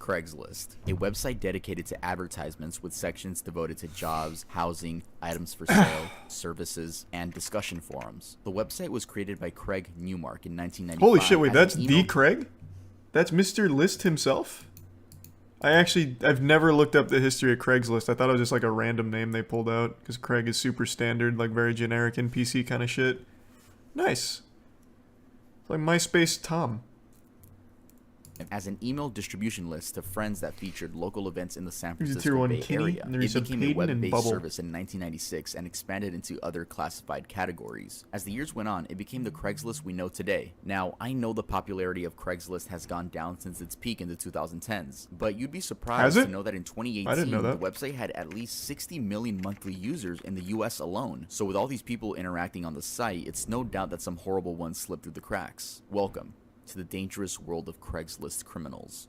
Craigslist, a website dedicated to advertisements with sections devoted to jobs, housing, items for sale, services, and discussion forums. The website was created by Craig Newmark in 1995. Holy shit, wait, as that's an the email- Craig? That's Mr. List himself? I've never looked up the history of Craigslist. I thought it was just like a random name they pulled out, because Craig is super standard, like very generic NPC kind of shit. Nice. It's like MySpace Tom. as an email distribution list to friends that featured local events in the San Here's a Francisco tier 1 Bay Kenny, Area. and there is It a became a Payton and web-based Bubble. service in 1996 and expanded into other classified categories. As the years went on, it became the Craigslist we know today. Now, I know the popularity of Craigslist has gone down since its peak in the 2010s, but you'd be surprised Has it? to know that in 2018, I didn't know the that. website had at least 60 million monthly users in the US alone. So with all these people interacting on the site, it's no doubt that some horrible ones slipped through the cracks. Welcome to the dangerous world of Craigslist criminals.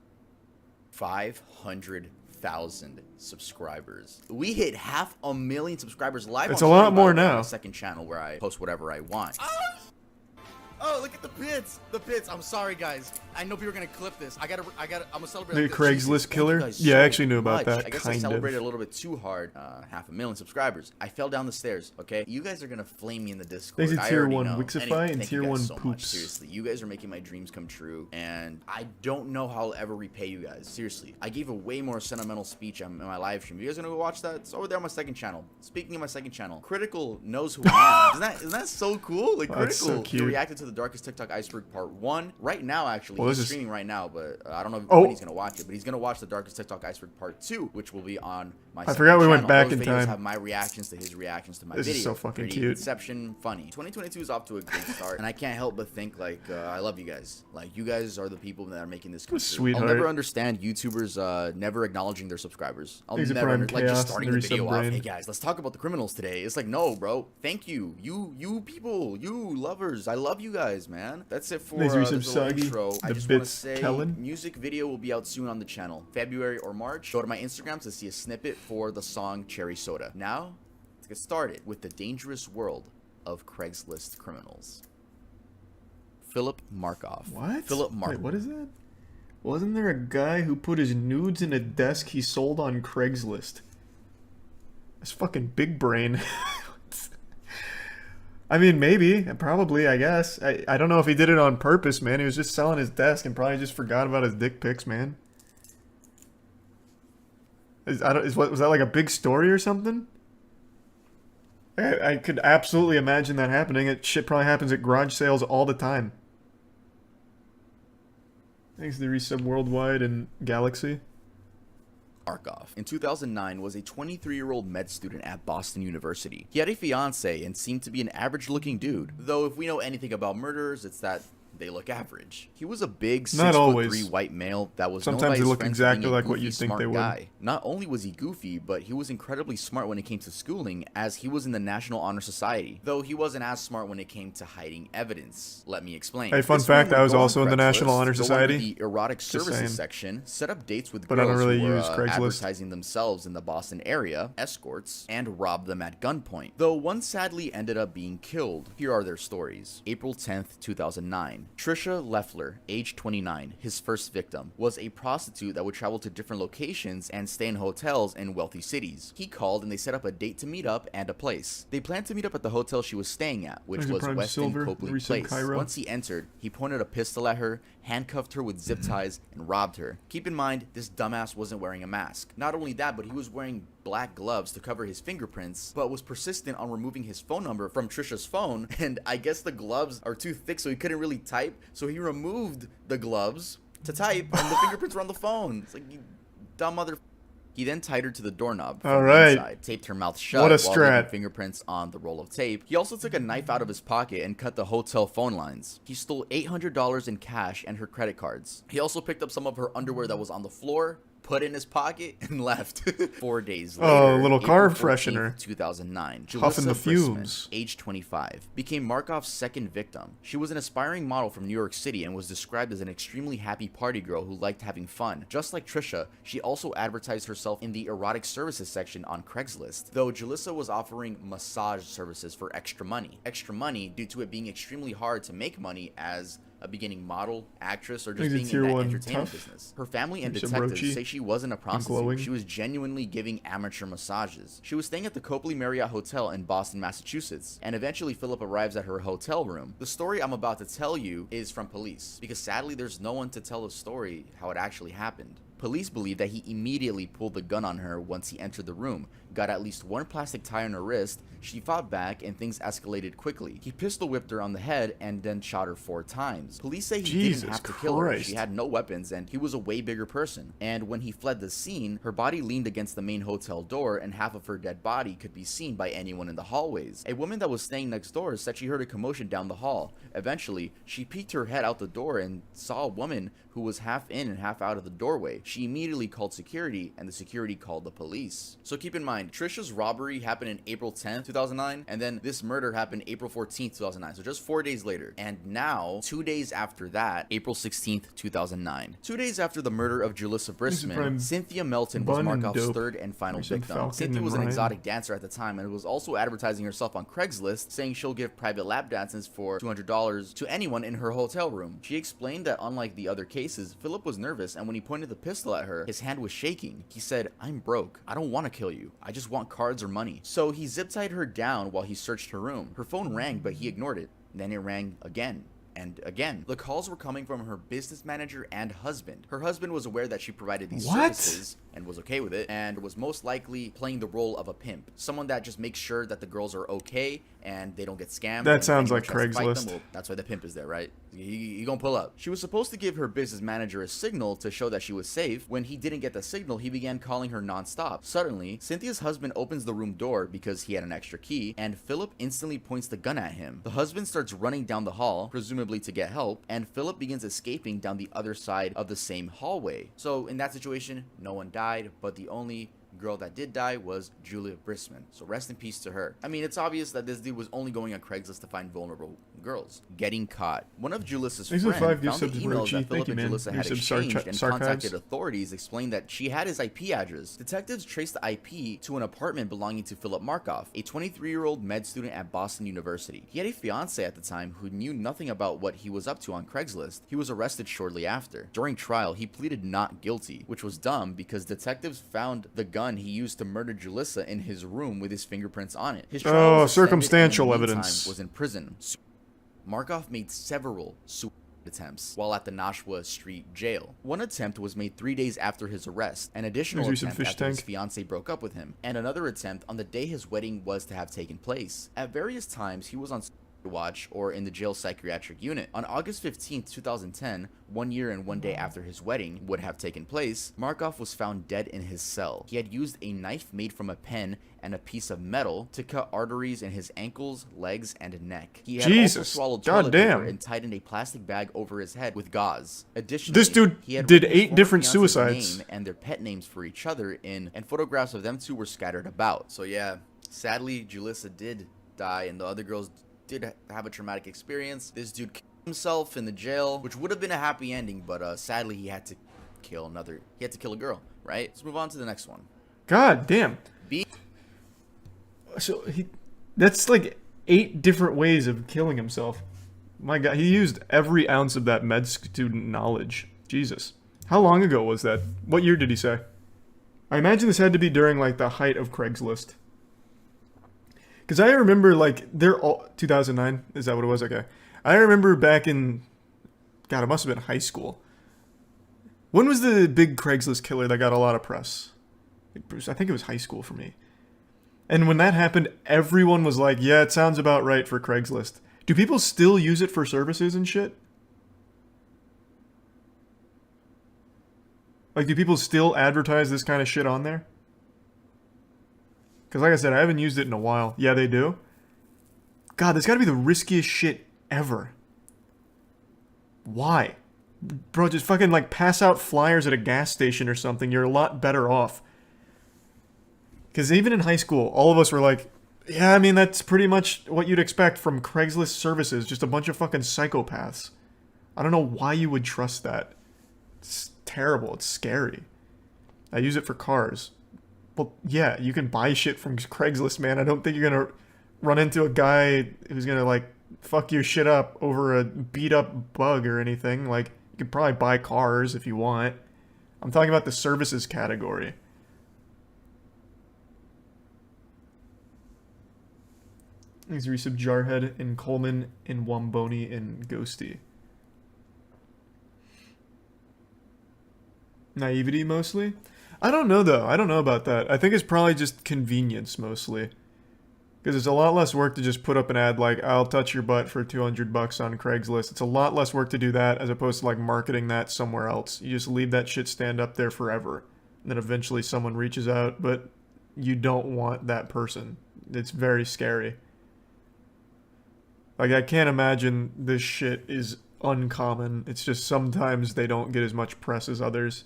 500,000 subscribers. We hit 500,000 subscribers live. It's on a lot stream, by more the way, on now. my second channel where I post whatever I want. Oh, look at the bits. The bits. I'm sorry, guys. I know people are gonna clip this. I'm gonna celebrate. The like, Craigslist Jesus, thank you killer? guys Yeah, I so actually knew about much. that, I guess kind I of. celebrated a little bit too hard. 500,000 subscribers. I fell down the stairs. Okay, you guys are gonna flame me in the Discord. There's a I tier already 1 know. Wixify Anyway, and thank tier you guys 1 so much. Poops. Seriously, you guys are making my dreams come true, and I don't know how I'll ever repay you guys. Seriously, I gave a way more sentimental speech in my live stream. You guys gonna go watch that? It's over there on my second channel. Speaking of my second channel, Critical knows who I am. Isn't that so cool? Like, Oh, that's Critical, so cute. he reacted to the Darkest TikTok Iceberg Part 1 right now. Actually, Well, this he's is- streaming right now, but I don't know Oh. when he's gonna watch it. But he's gonna watch the Darkest TikTok Iceberg Part 2, which will be on my. I forgot we went back Those in videos time. Have my reactions to his reactions to my This is video. so fucking Pretty cute. Inception, funny. 2022 is off to a great start, and I can't help but think like I love you guys. Like, you guys are the people that are making this come true. Sweetheart. I'll never understand YouTubers never acknowledging their subscribers. I'll Thanks for never Prime like just Chaos, starting the Nerdy video off. Subbrain. Hey guys, let's talk about the criminals today. It's like, no, bro. Thank you, you people, you lovers. I love you guys, man. That's it for Thanks for this some little soggy. intro. I The just want to bits say, telling. music video will be out soon on the channel, February or March. Go to my Instagram to see a snippet for the song Cherry Soda. Now, let's get started with the dangerous world of Craigslist criminals. Philip Markoff. What? Philip Wait, Markoff. what is that? Wasn't there a guy who put his nudes in a desk he sold on Craigslist? That's fucking big brain. I mean, maybe, probably, I guess. I don't know if he did it on purpose, man. He was just selling his desk and probably just forgot about his dick pics, man. Was that like a big story or something? I could absolutely imagine that happening. It shit probably happens at garage sales all the time. Thanks to the resub worldwide and Galaxy. Markoff, in 2009, was a 23-year-old med student at Boston University. He had a fiance and seemed to be an average-looking dude. Though if we know anything about murderers, it's that they look average. He was a big 6'3" white male that was known by Sometimes his they look friends for exactly being a like what goofy, you'd think smart they would. guy. Not only was he goofy, but he was incredibly smart when it came to schooling, as he was in the National Honor Society. Though he wasn't as smart when it came to hiding evidence. Let me explain. Hey, fun This fact, man would I was go on also in the National Craigslist, Honor go under Society. the erotic saying. services section, set up dates with But I girls don't really who were use Craigslist. advertising themselves in the Boston area, escorts, and robbed them at gunpoint. Though one sadly ended up being killed. Here are their stories. April 10th, 2009. Trisha Leffler, age 29, his first victim, was a prostitute that would travel to different locations and stay in hotels in wealthy cities. He called and they set up a date to meet up and a place. They planned to meet up at the hotel she was staying at, which There's a was Prime Westin Silver, Copley resub Place. Cairo. Once he entered, he pointed a pistol at her, handcuffed her with zip ties, and robbed her. Keep in mind, this dumbass wasn't wearing a mask. Not only that, but he was wearing black gloves to cover his fingerprints, but was persistent on removing his phone number from Trisha's phone, and I guess the gloves are too thick so he couldn't really type, so he removed the gloves to type, and the fingerprints were on the phone. It's like, you dumb mother... He then tied her to the doorknob from All the right. inside, taped her mouth shut What a while leaving strat. fingerprints on the roll of tape. He also took a knife out of his pocket and cut the hotel phone lines. He stole $800 in cash and her credit cards. He also picked up some of her underwear that was on the floor, put it in his pocket, and left. 4 days later, Oh, a little car April 14th, freshener. 2009, Huffing the Jalissa Brisman, fumes. age 25, became Markoff's second victim. She was an aspiring model from New York City and was described as an extremely happy party girl who liked having fun. Just like Trisha, she also advertised herself in the erotic services section on Craigslist, though Jalissa was offering massage services for extra money. Extra money due to it being extremely hard to make money as a beginning model, actress, or He's just a being in tier that one entertainment tough. business. Her family and Maybe some detectives roachy say she wasn't a glowing. prostitute. She was genuinely giving amateur massages. She was staying at the Copley Marriott Hotel in Boston, Massachusetts, and eventually Philip arrives at her hotel room. The story I'm about to tell you is from police, because sadly there's no one to tell the story how it actually happened. Police believe that he immediately pulled the gun on her once he entered the room, got at least one plastic tie on her wrist, she fought back, and things escalated quickly. He pistol whipped her on the head and then shot her 4 times. Police say he didn't have to kill her. She had no weapons and he was a way bigger person. And when he fled the scene, her body leaned against the main hotel door and half of her dead body could be seen by anyone in the hallways. A woman that was staying next door said she heard a commotion down the hall. Eventually, she peeked her head out the door and saw a woman who was half in and half out of the doorway. She immediately called security, and the security called the police. So keep in mind, Trisha's robbery happened in April 10th, 2009, and then this murder happened April 14th, 2009, so just 4 days later. And now, 2 days after that, April 16th, 2009. 2 days after the murder of Julissa Brisman, Cynthia Melton was Markoff's third and final victim. Cynthia was an exotic dancer at the time and was also advertising herself on Craigslist, saying she'll give private lap dances for $200 to anyone in her hotel room. She explained that unlike the other cases, Philip was nervous, and when he pointed the pistol at her, his hand was shaking. He said, "I'm broke. I don't want to kill you. I just want cards or money." So he zip-tied her down while he searched her room. Her phone rang, but he ignored it. Then it rang again and again. The calls were coming from her business manager and husband. Her husband was aware that she provided these services and was okay with it, and was most likely playing the role of a pimp. Someone that just makes sure that the girls are okay and they don't get scammed. That sounds like Craigslist. Well, that's why the pimp is there, right? He gonna pull up. She was supposed to give her business manager a signal to show that she was safe. When he didn't get the signal, he began calling her nonstop. Suddenly, Cynthia's husband opens the room door because he had an extra key, and Philip instantly points the gun at him. The husband starts running down the hall, presumably to get help, and Philip begins escaping down the other side of the same hallway. So in that situation, no one died, but the only girl that did die was Julia Brisman. So rest in peace to her. I mean, it's obvious that this dude was only going on Craigslist to find vulnerable girls. Getting caught. One of Julissa's friends found the emails that Philip and Julissa had exchanged and contacted authorities, explained that she had his IP address. Detectives traced the IP to an apartment belonging to Philip Markoff, a 23-year-old med student at Boston University. He had a fiance at the time who knew nothing about what he was up to on Craigslist. He was arrested shortly after. During trial, he pleaded not guilty, which was dumb because detectives found the gun he used to murder Julissa in his room with his fingerprints on it. His trial was circumstantial evidence. Was in prison. Markoff made several suicide attempts while at the Nashua Street jail. One attempt was made 3 days after his arrest, an additional attempt after his fiance broke up with him, and another attempt on the day his wedding was to have taken place. At various times, he was on watch or in the jail psychiatric unit. On August 15th, 2010, 1 year and 1 day after his wedding would have taken place, Markoff was found dead in his cell. He had used a knife made from a pen and a piece of metal to cut arteries in his ankles, legs, and neck. He had also swallowed toilet paper and tightened a plastic bag over his head with gauze. Additionally, this dude did 8 different suicides. Name and their pet names for each other and photographs of them two were scattered about. So yeah, sadly, Julissa did die, and the other girls did have a traumatic experience. This dude killed himself in the jail, which would have been a happy ending, but sadly he had to kill a girl, right? Let's move on to the next one. God damn. So that's like 8 different ways of killing himself. My God, he used every ounce of that med student knowledge. Jesus. How long ago was that? What year did he say? I imagine this had to be during like the height of Craigslist. Because I remember, like, they're all... 2009? Is that what it was? Okay. I remember back in... God, it must have been high school. When was the big Craigslist killer that got a lot of press? I think it was high school for me. And when that happened, everyone was like, yeah, it sounds about right for Craigslist. Do people still use it for services and shit? Like, do people still advertise this kind of shit on there? Because like I said, I haven't used it in a while. Yeah, they do. God, that's got to be the riskiest shit ever. Why? Bro, just fucking like pass out flyers at a gas station or something. You're a lot better off. Because even in high school, all of us were like, yeah, I mean, that's pretty much what you'd expect from Craigslist services. Just a bunch of fucking psychopaths. I don't know why you would trust that. It's terrible. It's scary. I use it for cars. Well, yeah, you can buy shit from Craigslist, man. I don't think you're going to run into a guy who's going to, like, fuck your shit up over a beat up bug or anything. Like, you could probably buy cars if you want. I'm talking about the services category. These resub Jarhead and Coleman and Wamboni and Ghosty. Naivety mostly? I don't know though. I don't know about that. I think it's probably just convenience mostly. Because it's a lot less work to just put up an ad like, I'll touch your butt for $200 on Craigslist. It's a lot less work to do that as opposed to like marketing that somewhere else. You just leave that shit stand up there forever. And then eventually someone reaches out, but you don't want that person. It's very scary. Like, I can't imagine this shit is uncommon. It's just sometimes they don't get as much press as others.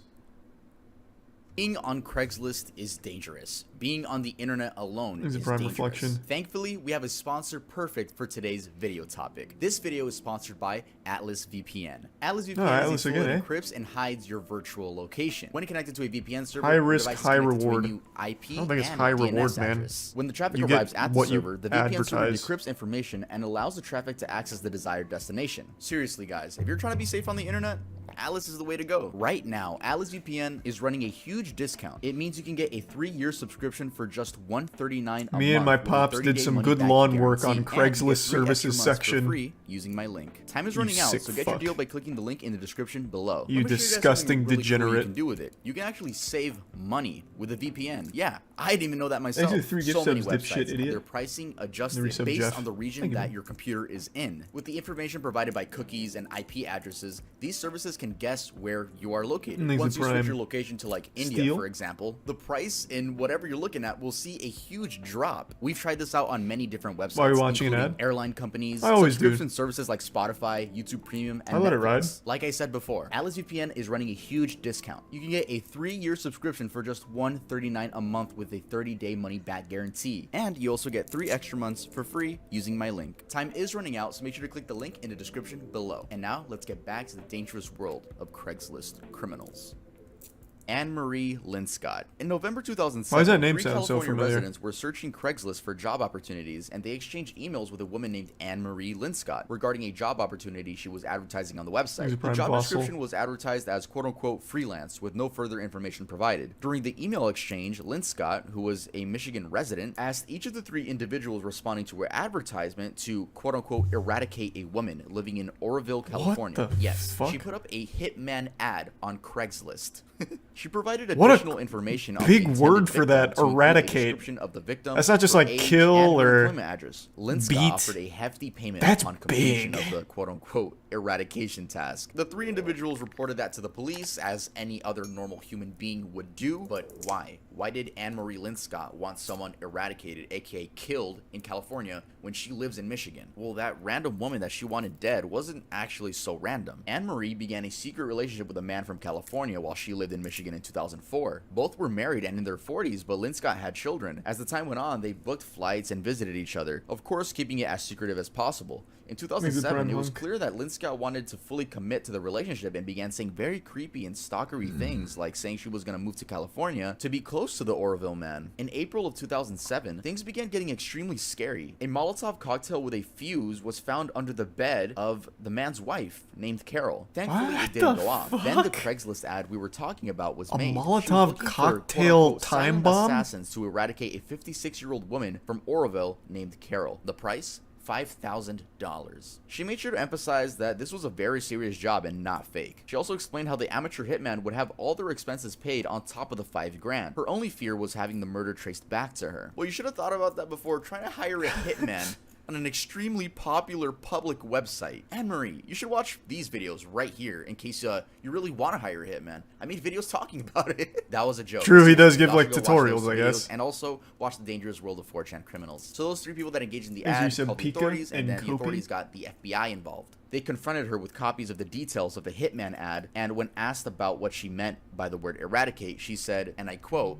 Being on Craigslist is dangerous. Being on the internet alone is prime dangerous. reflection. Thankfully, we have a sponsor perfect for today's video topic. This video is sponsored by Atlas VPN. Atlas VPN Atlas is a tool again, that eh? encrypts and hides your virtual location. When connected to a VPN server, High your risk, device is high connected to a reward. new IP I don't think it's and high DNS reward, man. address. When the traffic You get arrives at the what you server, the VPN server advertise. decrypts information and allows the traffic to access the desired destination. Seriously, guys, if you're trying to be safe on the internet, Atlas is the way to go. Right now, Atlas VPN is running a huge discount. It means you can get a 3-year subscription for just $139 a month. Me and my with a pops did 30-day some money good back lawn work on guarantee, and you get Craigslist 3 extra services months for section. free using my link. Time is You running out, sick so get your fuck. deal by clicking the link in the description below. You Let me show guys something disgusting really cool degenerate. you can do with it. You can actually save money with a VPN. Yeah, I didn't even know that myself. Thanks for the 3 gift So many subs, dipshit websites have idiot. their pricing adjusted resub based Jeff. on the region Thank you, that man. your computer is in. With the information provided by cookies and IP addresses, these services can guess where you are located. Thanks, Once you switch Prime. your location to like India, Steel? for example, the price in whatever you're looking at will see a huge drop. We've tried this out on many different websites, Why are you watching an including ad? airline companies, I always do. subscription services like Spotify, YouTube Premium, and I let it ride. Netflix. Like I said before, Atlas VPN is running a huge discount. You can get a 3-year subscription for just $139 a month with a 30-day money-back guarantee. And you also get 3 extra months for free using my link. Time is running out, so make sure to click the link in the description below. And now, let's get back to the dangerous world of Craigslist criminals. Anne-Marie Linscott. In November 2007, Why does that name 3 sound so California familiar? residents were searching Craigslist for job opportunities, and they exchanged emails with a woman named Anne-Marie Linscott regarding a job opportunity she was advertising on the He's a website. The prime job fossil. description was advertised as quote-unquote freelance with no further information provided. During the email exchange, Linscott, who was a Michigan resident, asked each of the 3 individuals responding to her advertisement to quote-unquote eradicate a woman living in Oroville, California. the Yes, fuck? she put up a hitman ad on Craigslist. She provided What a additional information on big the intended word for victim that, to include a eradicate. description of the victim, That's not just her like age, kill and her or employment address. Linscott beat. offered a hefty payment That's upon completion big. of the quote-unquote eradication task. The 3 individuals reported that to the police as any other normal human being would do, but why? Why did Anne-Marie Linscott want someone eradicated, aka killed, in California when she lives in Michigan? Well, that random woman that she wanted dead wasn't actually so random. Anne-Marie began a secret relationship with a man from California while she lived in Michigan in 2004. Both were married and in their 40s, but Linscott had children. As the time went on, they booked flights and visited each other, of course keeping it as secretive as possible. In 2007, it was clear that Linscott wanted to fully commit to the relationship and began saying very creepy and stalkery things, like saying she was going to move to California to be close to the Oroville man. In April of 2007, things began getting extremely scary. A Molotov cocktail with a fuse was found under the bed of the man's wife, named Carol. Thankfully, What it didn't the go off. Then the fuck? Craigslist ad we were talking about was A made. She was Molotov looking for, cocktail quote-unquote, time silent bomb? assassins to eradicate a 56-year-old woman from Oroville named Carol. The price? $5,000. She made sure to emphasize that this was a very serious job and not fake. She also explained how the amateur hitman would have all their expenses paid on top of the $5,000. Her only fear was having the murder traced back to her. Well, you should have thought about that before trying to hire a hitman on an extremely popular public website. Anne-Marie, you should watch these videos right here in case you really want to hire a hitman. I made videos talking about it. That was a joke. True, he does You give, all like, should go watch tutorials, those I videos guess. And also watch the dangerous world of 4chan criminals. So those 3 people that engaged in the As you ad said, called the Pika authorities, and and then the Kopi? authorities got the FBI involved. They confronted her with copies of the details of the hitman ad, and when asked about what she meant by the word eradicate, she said, and I quote,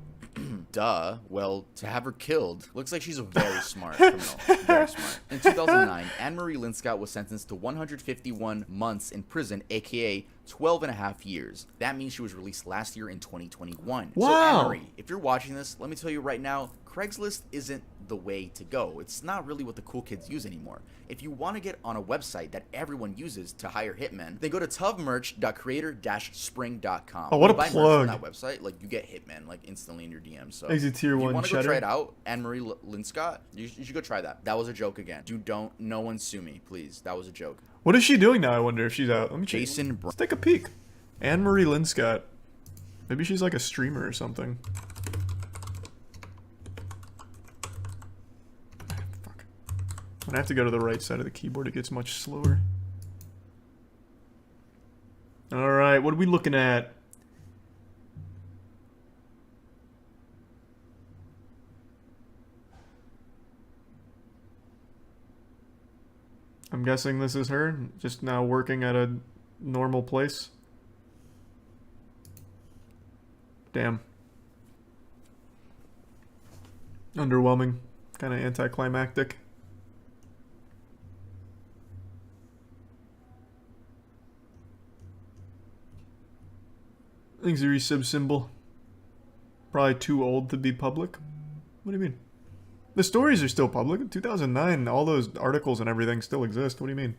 duh, well, to have her killed. Looks like she's a very smart criminal. Very smart. In 2009, Anne-Marie Linscott was sentenced to 151 months in prison, aka 12 and a half years. That means she was released last year in 2021. Wow. So Anne-Marie, if you're watching this, let me tell you right now, Craigslist isn't the way to go. It's not really what the cool kids use anymore. If you want to get on a website that everyone uses to hire hitmen, then go to tuvmerch.creator-spring.com. Oh, what a buy plug. merch from that website, like you get hitmen like instantly in your DMs. So Exit tier if you 1 want to go cheddar. try it out, Anne-Marie Linscott, you should go try that. That was a joke again. No one sue me, please. That was a joke. What is she doing now, I wonder if she's out? Let me check. Jason Brown. Let's take a peek. Anne-Marie Linscott. Maybe she's like a streamer or something. Fuck. When I have to go to the right side of the keyboard, it gets much slower. Alright, what are we looking at? I'm guessing this is her, just now working at a normal place. Damn. Underwhelming. Kind of anticlimactic. Things a resub symbol. Probably too old to be public. What do you mean? The stories are still public. In 2009, all those articles and everything still exist. What do you mean?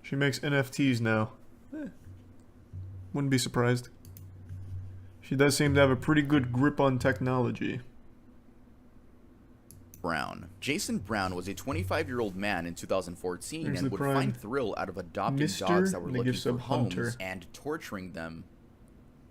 She makes NFTs now. Wouldn't be surprised. She does seem to have a pretty good grip on technology. Brown. Jason Brown was a 25-year-old man in 2014 There's and the would prime. find thrill out of adopting Mr. dogs that were and they looking give for sub homes Hunter. and torturing them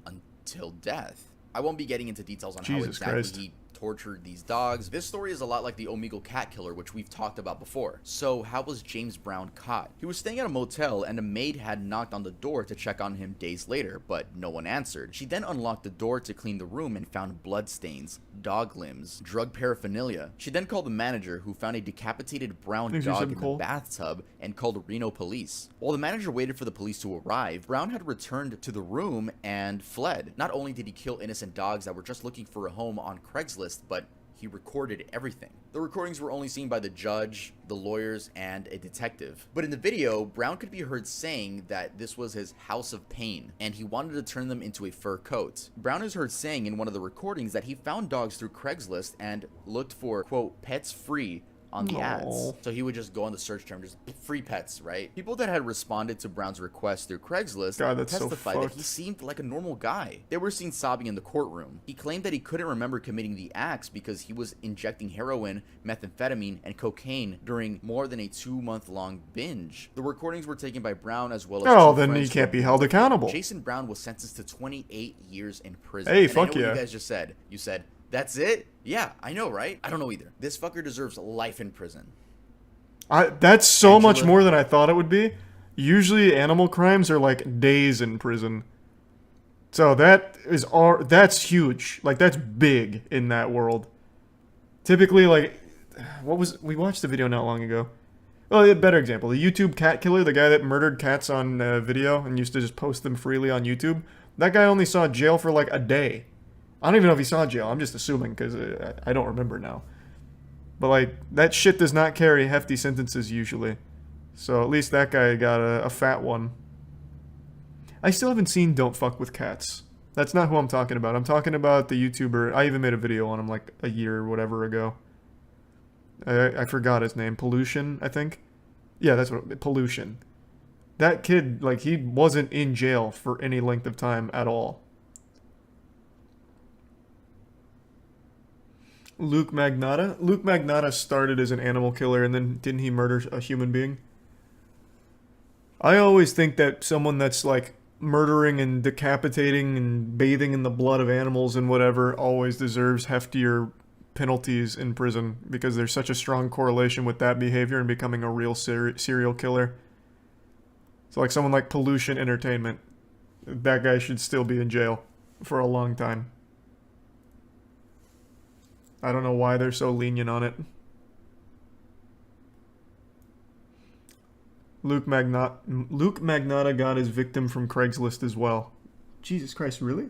until death. I won't be getting into details on how Jesus exactly Christ. he tortured these dogs. This story is a lot like the Omegle cat killer, which we've talked about before. So how was James Brown caught? He was staying at a motel and a maid had knocked on the door to check on him days later, but no one answered. She then unlocked the door to clean the room and found bloodstains, dog limbs, drug paraphernalia. She then called the manager, who found a decapitated brown Thanks for dog some in the coal. bathtub, and called Reno police. While the manager waited for the police to arrive, Brown had returned to the room and fled. Not only did he kill innocent dogs that were just looking for a home on Craigslist, but he recorded everything. The recordings were only seen by the judge, the lawyers, and a detective. But in the video, Brown could be heard saying that this was his house of pain, and he wanted to turn them into a fur coat. Brown is heard saying in one of the recordings that he found dogs through Craigslist and looked for, quote, pets free on the ads. Aw. So he would just go on the search term, just free pets, right? People that had responded to Brown's request through Craigslist God, that's so testified that fucked. he seemed like a normal guy. They were seen sobbing in the courtroom. He claimed that he couldn't remember committing the acts because he was injecting heroin, methamphetamine, and cocaine during more than a 2-month-long binge. The recordings were taken by Brown as well as Oh, two then he friends can't who be were held accountable. Jason Brown was sentenced to 28 years in prison. Hey, And fuck I know what yeah. you guys just said. You said, that's it? Yeah, I know, right? I don't know either. This fucker deserves life in prison. That's so much Angela- more than I thought it would be. Usually animal crimes are like days in prison. So that's huge. Like that's big in that world. Typically like we watched the video not long ago. Well, a better example, the YouTube cat killer, the guy that murdered cats on video and used to just post them freely on YouTube. That guy only saw jail for like a day. I don't even know if he saw jail. I'm just assuming because I don't remember now. But like that shit does not carry hefty sentences usually. So at least that guy got a fat one. I still haven't seen Don't Fuck with Cats. That's not who I'm talking about. I'm talking about the YouTuber. I even made a video on him like a year or whatever ago. I forgot his name. Pollution, I think. Yeah, that's what. Pollution. That kid, like, he wasn't in jail for any length of time at all. Luke Magnotta? Luke Magnotta started as an animal killer and then didn't he murder a human being? I always think that someone that's like murdering and decapitating and bathing in the blood of animals and whatever always deserves heftier penalties in prison because there's such a strong correlation with that behavior and becoming a real serial killer. So like someone like Pollution Entertainment, that guy should still be in jail for a long time. I don't know why they're so lenient on it. Luke Magnotta got his victim from Craigslist as well. Jesus Christ, really?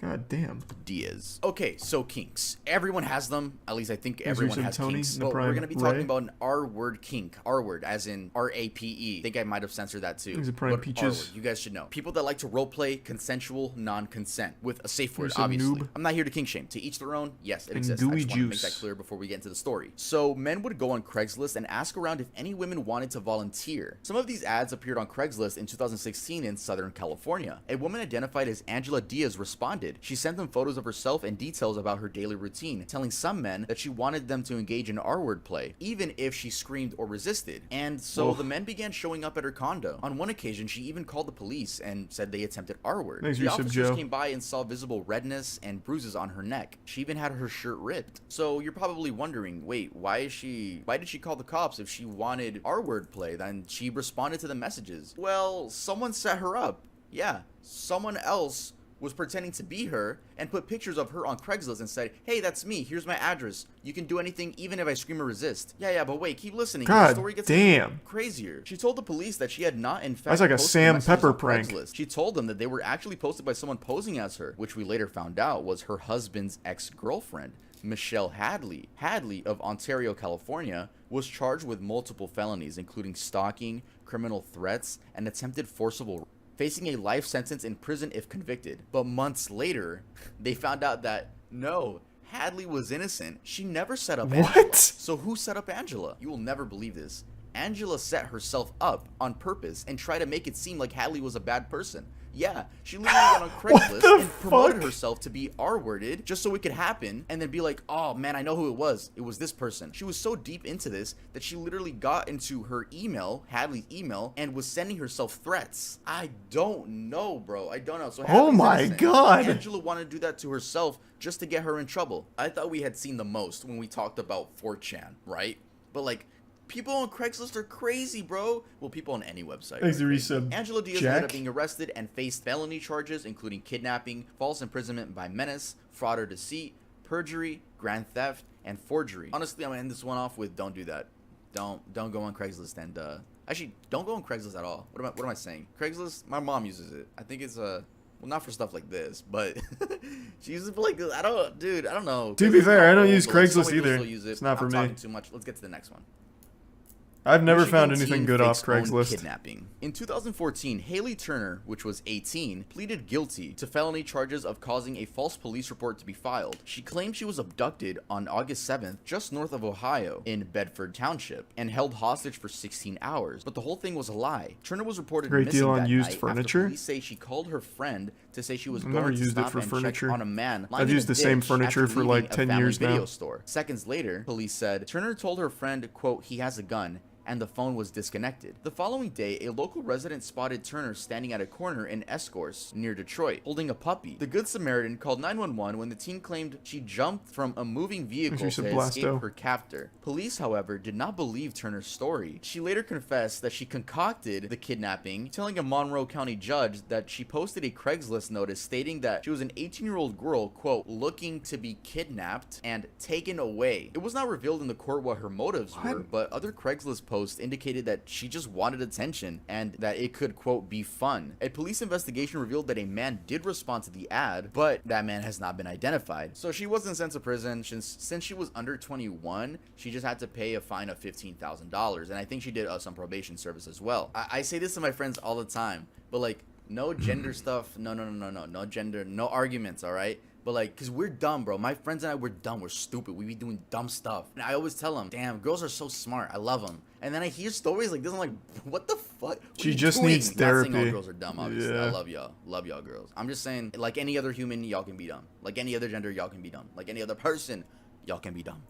God damn. Diaz. Okay, so kinks. Everyone has them. At least I think everyone has Tony, kinks. But we're going to be talking about an R-word kink. R-word, as in R-A-P-E. I think I might have censored that too. These are prime peaches. You guys should know. People that like to roleplay consensual non-consent with a safe word, There's obviously. noob. I'm not here to kink shame. To each their own. Yes, it And exists. I gooey just want to make juice. that clear before we get into the story. So men would go on Craigslist and ask around if any women wanted to volunteer. Some of these ads appeared on Craigslist in 2016 in Southern California. A woman identified as Angela Diaz responded. She sent them photos of herself and details about her daily routine, telling some men that she wanted them to engage in R-word play, even if she screamed or resisted. And so the men began showing up at her condo. On one occasion, she even called the police and said they attempted R-word. The officers came by and saw visible redness and bruises on her neck. She even had her shirt ripped. So you're probably wondering, wait, why did she call the cops if she wanted R-word play? Then she responded to the messages. Well, someone set her up. Yeah, someone else was pretending to be her and put pictures of her on Craigslist and said, hey, that's me, here's my address, you can do anything even if I scream or resist. Yeah, but wait, keep listening. God the story gets damn. Crazier. She told the police that she had not in fact That's like a posted Sam messages Pepper on prank. Craigslist. She told them that they were actually posted by someone posing as her, which we later found out was her husband's ex-girlfriend, Michelle Hadley. Hadley of Ontario, California, was charged with multiple felonies, including stalking, criminal threats, and attempted forcible, facing a life sentence in prison if convicted. But months later, they found out that no, Hadley was innocent. She never set up Angela. What? So who set up Angela? You will never believe this. Angela set herself up on purpose and tried to make it seem like Hadley was a bad person. Yeah, she literally went on Craigslist and promoted herself to be R-worded just so it could happen and then be like, oh man, I know who it was. It was this person. She was so deep into this that she literally got into her email, Hadley's email, and was sending herself threats. I don't know, bro. I don't know. So oh my innocent. God. Angela wanted to do that to herself just to get her in trouble. I thought we had seen the most when we talked about 4chan, right? But like, people on Craigslist are crazy, bro. Well, people on any website. Angela Diaz ended up being arrested and faced felony charges, including kidnapping, false imprisonment by menace, fraud or deceit, perjury, grand theft, and forgery. Honestly, I'm gonna end this one off with don't do that. Don't go on Craigslist and actually don't go on Craigslist at all. What am I saying? Craigslist, my mom uses it. I think it's well, not for stuff like this, but she uses it for like I don't know. To be fair, I don't use Craigslist either. It's not for me. I'm talking too much. Let's get to the next one. I've never found anything good off Craigslist. Kidnapping. In 2014, Haley Turner, which was 18, pleaded guilty to felony charges of causing a false police report to be filed. She claimed she was abducted on August 7th, just north of Ohio, in Bedford Township, and held hostage for 16 hours. But the whole thing was a lie. Turner was reported missing that night after police say she called her friend to say she was going to stop and check on a man. I've used the same furniture for like 10 years now. Seconds later, police said Turner told her friend, quote, he has a gun, and the phone was disconnected. The following day, a local resident spotted Turner standing at a corner in Escorts, near Detroit, holding a puppy. The Good Samaritan called 911 when the teen claimed she jumped from a moving vehicle to escape her captor. Police, however, did not believe Turner's story. She later confessed that she concocted the kidnapping, telling a Monroe County judge that she posted a Craigslist notice stating that she was an 18-year-old girl, quote, looking to be kidnapped and taken away. It was not revealed in the court what her motives were, but other Craigslist posts indicated that she just wanted attention and that it could, quote, be fun. A police investigation revealed that a man did respond to the ad, but that man has not been identified. So she wasn't sent to prison since she was under 21. She just had to pay a fine of $15,000, and I think she did some probation service as well. I say this to my friends all the time, but like, no gender stuff, no gender, no arguments, all right? But like, cause we're dumb, bro. My friends and I, we're dumb. We're stupid. We be doing dumb stuff. And I always tell them, damn, girls are so smart. I love them. And then I hear stories like this. I'm like, what the fuck? She just needs therapy. Not saying all girls are dumb, obviously. Yeah. I love y'all. Love y'all girls. I'm just saying, like any other human, y'all can be dumb. Like any other gender, y'all can be dumb. Like any other person, y'all can be dumb.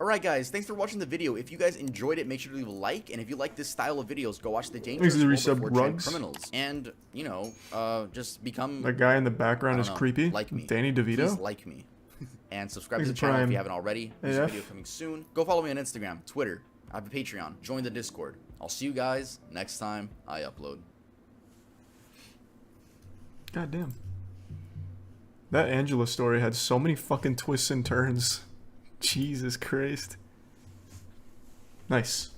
Alright guys, thanks for watching the video. If you guys enjoyed it, make sure to leave a like, and if you like this style of videos, go watch the Dangerous World of 4chan Criminals. And, you know, just become... That guy in the background is creepy. Like me. Danny DeVito? Please like me. And subscribe to the channel if you haven't already. There's a video coming soon. Go follow me on Instagram, Twitter. I have a Patreon. Join the Discord. I'll see you guys next time I upload. God damn. That Angela story had so many fucking twists and turns. Jesus Christ. Nice.